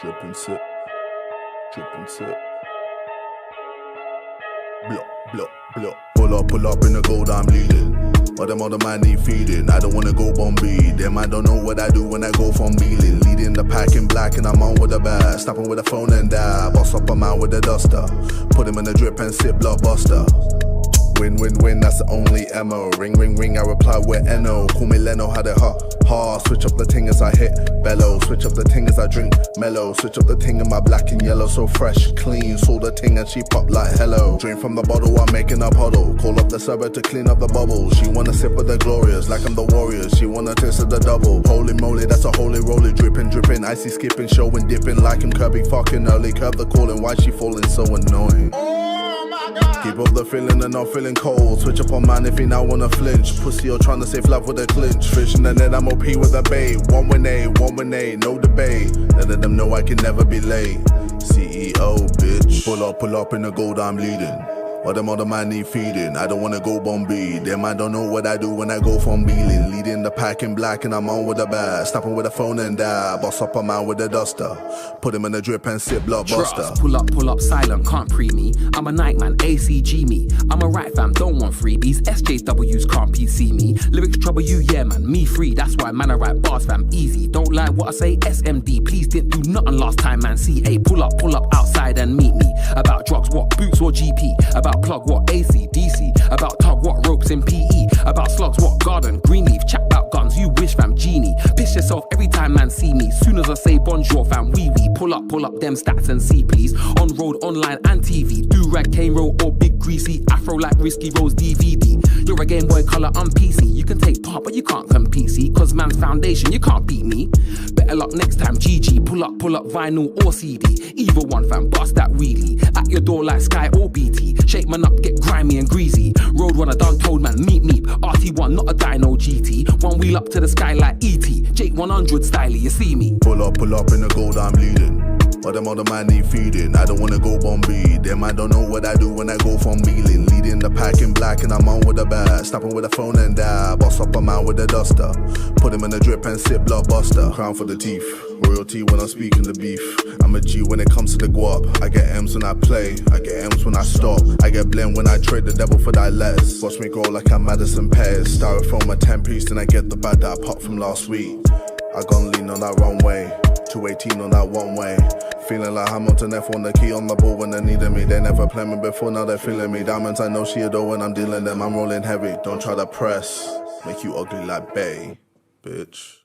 Drip and sip, drip and sip. Block, block, block. Pull up in the gold, I'm leading. But them other man need feeding. I don't wanna go Bombay. Them I don't know what I do when I go from Beeling. Leading the pack in black and I'm on with the bag. Snapping with the phone and die. Boss up a man with the duster. Put him in the drip and sip, blockbuster. Win, win, win, that's the only MO. Ring, ring, ring, I reply with NO. Call me Leno, had it hot. Switch up the ting as I hit bellow. Switch up the ting as I drink mellow. Switch up the ting in my black and yellow. So fresh, clean, saw the ting and she pop like hello. Drink from the bottle, I'm making a puddle. Call up the server to clean up the bubbles. She wanna sip of the glorious, like I'm the warriors. She wanna taste of the double. Holy moly, that's a holy roly. Dripping, dripping, icy skipping, showing, dipping. Like him Kirby fucking early. Curve the calling, why she falling so annoying? Keep up the feeling and not feeling cold. Switch up on man if he now wanna flinch. Pussy, you're trying to save love with a clinch. Fish in the net, I'm OP with a bait. One win A, no debate. Let them know I can never be late. CEO, bitch. Pull up in the gold, I'm leading. But them other man need feeding. I don't wanna go Bombay. Them I don't know what I do when I go from Beeling. Leading the pack in black and I'm on with the bag. Snapping with the phone and die. Boss up a man with the duster. Put him in the drip and sip, blockbuster. Pull up, silent, can't pre me. I'm a night man, ACG me. I'm a right fam, don't want freebies. SJWs can't PC me. Lyrics trouble you, yeah man, me free. That's why man I write bars fam, easy. Don't like what I say, SMD. Please didn't do nothing last time man, CA. Pull up outside and meet me. About drugs, what, boots or GP? About plug, what, AC, DC? About tug, what, ropes in PE? About slugs, what, garden, greenleaf? Chat about guns, you wish fam, genie. Piss yourself every time man see me. Soon as I say bonjour fam, wee wee. Pull up them stats and see please. On road, online and TV. Do-rag, cane roll or big greasy. Afro like Risky Rose DVD. You're a Game Boy Color, I'm PC. You can take part but you can't compete, see? Cause man's foundation, you can't beat me. Better luck next time, GG. Pull up vinyl or CD. Either one fam, bust that wheelie. At your door like Sky or BT. Shake man up, get grimy and greasy. Road runner done told man, meet. RT1, not a dyno GT. One wheel up to the sky like ET. Jake 100 styly, you see me. Pull up in the gold, I'm leading. But them other man need feeding. I don't wanna go Bombay. Them I don't know what I do when I go from Beeling. Leading the pack in black and I'm on with the bag. Snapping with the phone and die. Boss up a man with the duster. Put him in the drip and sip, blockbuster. Crown for the teeth. Royalty when I'm speaking the beef. I'm a G when it comes to the guap. I get M's when I play. I get M's when I stop. I get blend when I trade the devil for thy letters. Watch me grow like I'm Madison Pears. Styrofoam a 10-piece, then I get the bag that I popped from last week. I gon' lean on that runway. 218 on that one way. Feeling like Hamilton F on the key on the ball when they needed me. They never played me before, now they're feeling me. Diamonds, I know she adore when I'm dealing them. I'm rolling heavy, don't try to press. Make you ugly like Bay, bitch.